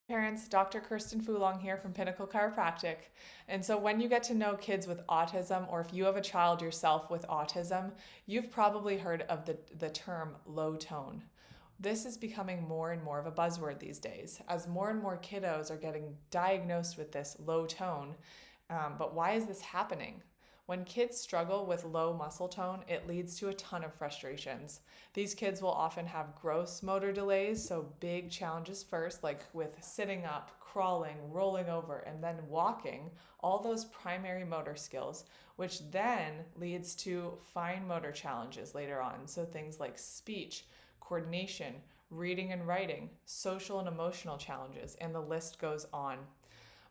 Parents, Dr. Kirsten here from Pinnacle Chiropractic. And so, when you get to know kids with autism, or if you have a child yourself with autism, you've probably heard of the term low tone. This is becoming more and more of a buzzword these days as more and more kiddos are getting diagnosed with this low tone. But why is this happening? When kids struggle with low muscle tone, it leads to a ton of frustrations. These kids will often have gross motor delays, so big challenges first, like with sitting up, crawling, rolling over, and then walking, all those primary motor skills, which then leads to fine motor challenges later on. So things like speech, coordination, reading and writing, social and emotional challenges, and the list goes on.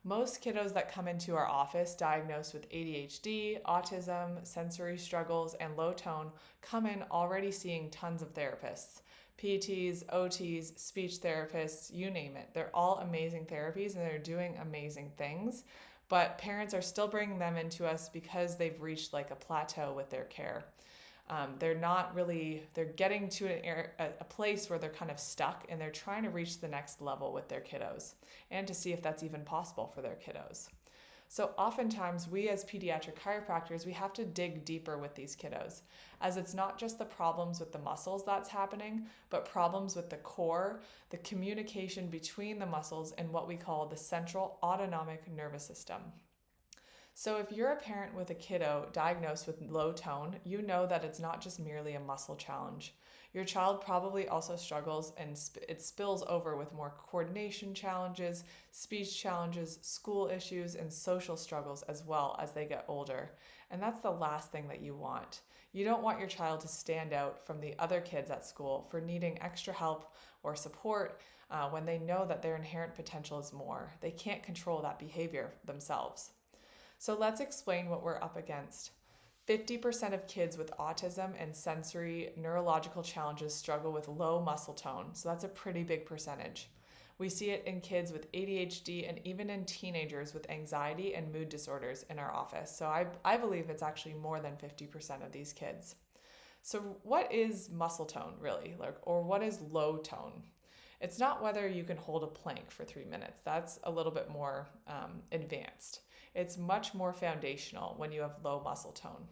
Most kiddos that come into our office diagnosed with ADHD, autism, sensory struggles, and low tone come in already seeing tons of therapists. PTs, OTs, speech therapists, you name it. They're all amazing therapies and they're doing amazing things, but parents are still bringing them into us because they've reached like a plateau with their care. They're getting to a place where they're kind of stuck and they're trying to reach the next level with their kiddos and to see if that's even possible for their kiddos. So oftentimes we as pediatric chiropractors, we have to dig deeper with these kiddos, as it's not just the problems with the muscles that's happening, but problems with the core, the communication between the muscles, and what we call the central autonomic nervous system. So if you're a parent with a kiddo diagnosed with low tone, you know that it's not just merely a muscle challenge. Your child probably also struggles and it spills over with more coordination challenges, speech challenges, school issues, and social struggles as well as they get older. And that's the last thing that you want. You don't want your child to stand out from the other kids at school for needing extra help or support when they know that their inherent potential is more. They can't control that behavior themselves. So let's explain what we're up against. 50% of kids with autism and sensory neurological challenges struggle with low muscle tone, so that's a pretty big percentage. We see it in kids with ADHD and even in teenagers with anxiety and mood disorders in our office. So I believe it's actually more than 50% of these kids. So what is muscle tone really, or what is low tone? It's not whether you can hold a plank for 3 minutes. That's a little bit more advanced. It's much more foundational when you have low muscle tone.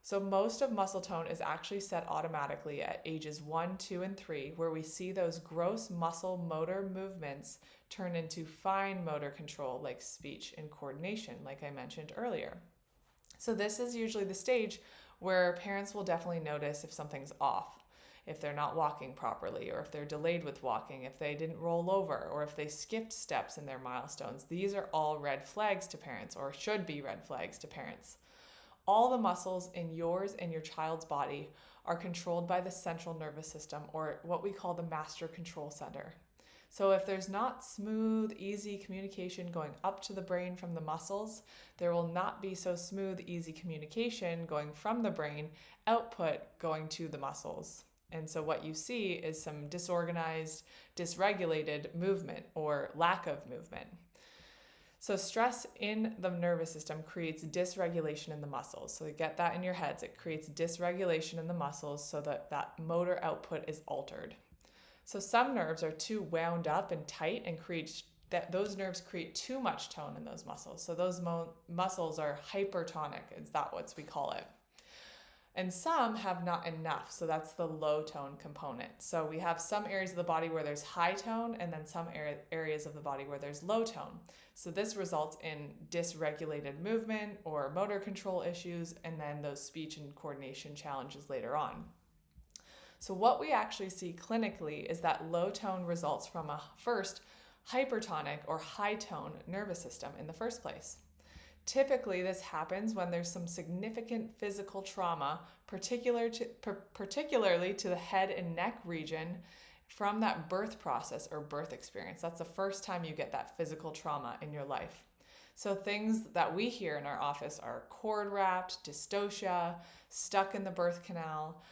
So most of muscle tone is actually set automatically at ages 1, 2, and 3, where we see those gross muscle motor movements turn into fine motor control like speech and coordination, like I mentioned earlier. So this is usually the stage where parents will definitely notice if something's off, if they're not walking properly, or if they're delayed with walking, if they didn't roll over, or if they skipped steps in their milestones. These are all red flags to parents, or should be red flags to parents. All the muscles in yours and your child's body are controlled by the central nervous system, or what we call the master control center. So if there's not smooth, easy communication going up to the brain from the muscles, there will not be so smooth, easy communication going from the brain, output going to the muscles. And so what you see is some disorganized, dysregulated movement or lack of movement. So stress in the nervous system creates dysregulation in the muscles. So you get that in your heads. It creates dysregulation in the muscles so that motor output is altered. So some nerves are too wound up and tight and those nerves create too much tone in those muscles. So those muscles are hypertonic, is that what we call it. And some have not enough, so that's the low tone component. So we have some areas of the body where there's high tone and then some areas of the body where there's low tone. So this results in dysregulated movement or motor control issues and then those speech and coordination challenges later on. So what we actually see clinically is that low tone results from a first hypertonic or high tone nervous system in the first place. Typically, this happens when there's some significant physical trauma, particularly to the head and neck region from that birth process or birth experience. That's the first time you get that physical trauma in your life. So things that we hear in our office are cord wrapped, dystocia, stuck in the birth canal,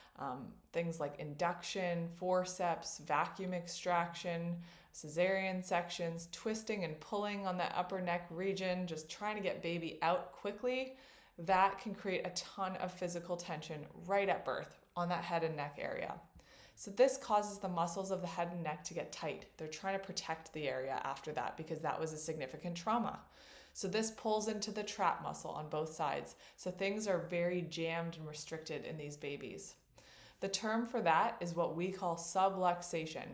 things like induction, forceps, vacuum extraction, cesarean sections, twisting and pulling on the upper neck region, just trying to get baby out quickly. That can create a ton of physical tension right at birth on that head and neck area. So this causes the muscles of the head and neck to get tight. They're trying to protect the area after that because that was a significant trauma. So this pulls into the trap muscle on both sides. So things are very jammed and restricted in these babies. The term for that is what we call subluxation.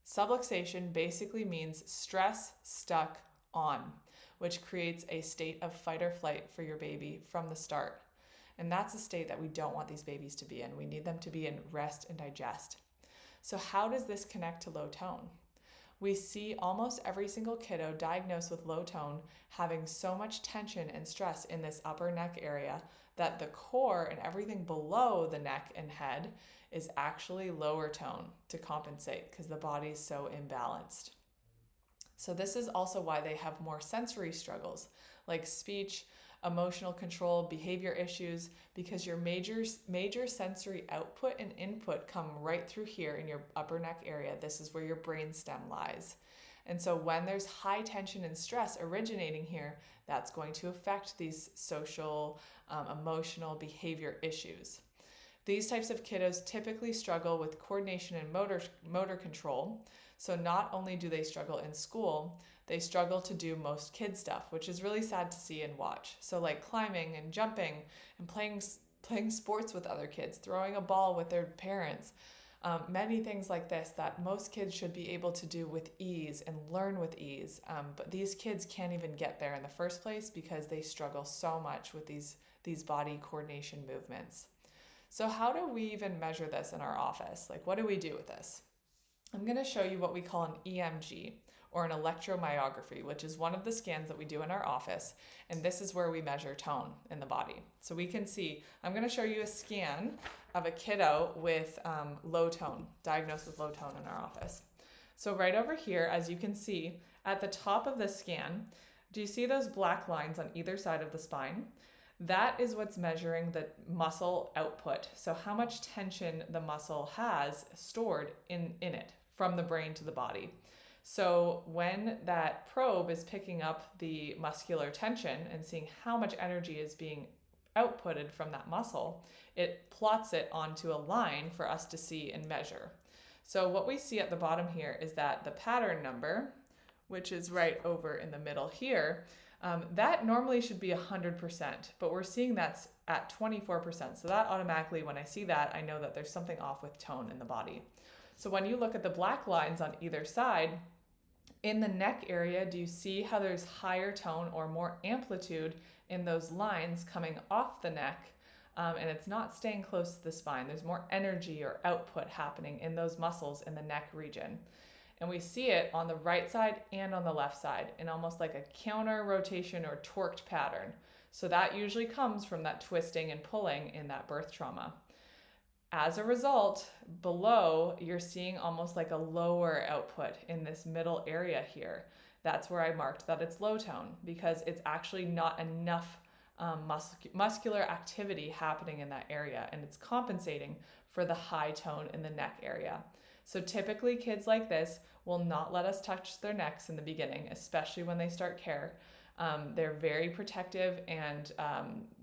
Subluxation basically means stress stuck on, which creates a state of fight or flight for your baby from the start. And that's a state that we don't want these babies to be in. We need them to be in rest and digest. So how does this connect to low tone? We see almost every single kiddo diagnosed with low tone having so much tension and stress in this upper neck area that the core and everything below the neck and head is actually lower tone to compensate because the body is so imbalanced. So this is also why they have more sensory struggles like speech, emotional control, behavior issues, because your major sensory output and input come right through here in your upper neck area. This is where your brain stem lies. And so when there's high tension and stress originating here, that's going to affect these social, emotional behavior issues. These types of kiddos typically struggle with coordination and motor control. So not only do they struggle in school, they struggle to do most kid stuff, which is really sad to see and watch. So like climbing and jumping and playing sports with other kids, throwing a ball with their parents, many things like this that most kids should be able to do with ease and learn with ease. But these kids can't even get there in the first place because they struggle so much with these body coordination movements. So how do we even measure this in our office? Like, what do we do with this? I'm going to show you what we call an EMG, or an electromyography, which is one of the scans that we do in our office. And this is where we measure tone in the body. So we can see, I'm going to show you a scan of a kiddo with low tone, diagnosed with low tone in our office. So right over here, as you can see, at the top of the scan, do you see those black lines on either side of the spine? That is what's measuring the muscle output. So how much tension the muscle has stored in it from the brain to the body. So when that probe is picking up the muscular tension and seeing how much energy is being outputted from that muscle, it plots it onto a line for us to see and measure. So what we see at the bottom here is that the pattern number, which is right over in the middle here, that normally should be 100%, but we're seeing that's at 24%. So that automatically, when I see that, I know that there's something off with tone in the body. So when you look at the black lines on either side, in the neck area, do you see how there's higher tone or more amplitude in those lines coming off the neck? And it's not staying close to the spine. There's more energy or output happening in those muscles in the neck region. And we see it on the right side and on the left side in almost like a counter rotation or torqued pattern. So that usually comes from that twisting and pulling in that birth trauma. As a result, below, you're seeing almost like a lower output in this middle area here. That's where I marked that it's low tone because it's actually not enough muscular activity happening in that area, and it's compensating for the high tone in the neck area. So typically kids like this will not let us touch their necks in the beginning, especially when they start care. They're very protective and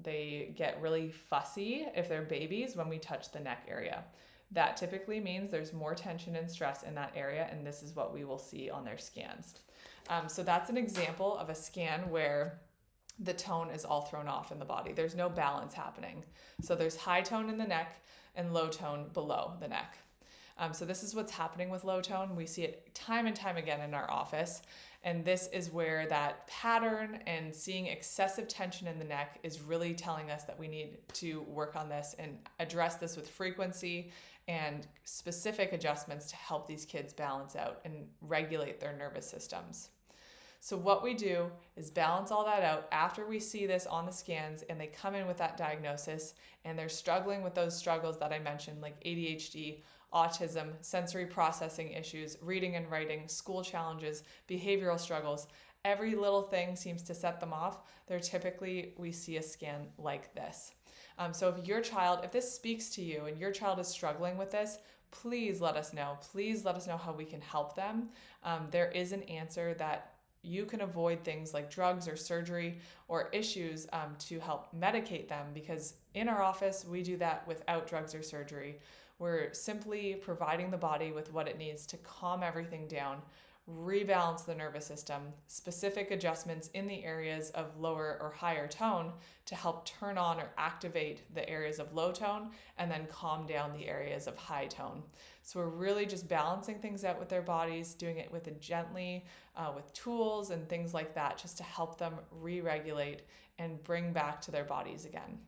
they get really fussy if they're babies when we touch the neck area. That typically means there's more tension and stress in that area, and this is what we will see on their scans. So that's an example of a scan where the tone is all thrown off in the body. There's no balance happening. So there's high tone in the neck and low tone below the neck. So this is what's happening with low tone. We see it time and time again in our office. And this is where that pattern and seeing excessive tension in the neck is really telling us that we need to work on this and address this with frequency and specific adjustments to help these kids balance out and regulate their nervous systems. So what we do is balance all that out after we see this on the scans and they come in with that diagnosis and they're struggling with those struggles that I mentioned, like ADHD, autism, sensory processing issues, reading and writing, school challenges, behavioral struggles. Every little thing seems to set them off. We see a scan like this. So if this speaks to you and your child is struggling with this, please let us know. Please let us know how we can help them. There is an answer that you can avoid things like drugs or surgery or issues to help medicate them, because in our office, we do that without drugs or surgery. We're simply providing the body with what it needs to calm everything down, rebalance the nervous system, specific adjustments in the areas of lower or higher tone to help turn on or activate the areas of low tone, and then calm down the areas of high tone. So we're really just balancing things out with their bodies, doing it with it gently, with tools and things like that, just to help them re-regulate and bring back to their bodies again.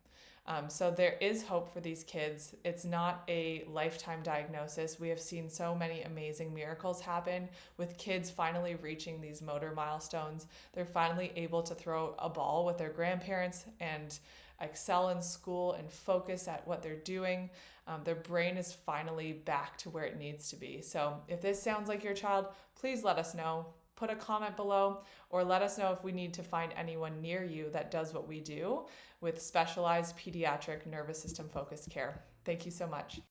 So there is hope for these kids. It's not a lifetime diagnosis. We have seen so many amazing miracles happen with kids finally reaching these motor milestones. They're finally able to throw a ball with their grandparents and excel in school and focus at what they're doing. Their brain is finally back to where it needs to be. So if this sounds like your child, please let us know. Put a comment below, or let us know if we need to find anyone near you that does what we do with specialized pediatric nervous system focused care. Thank you so much.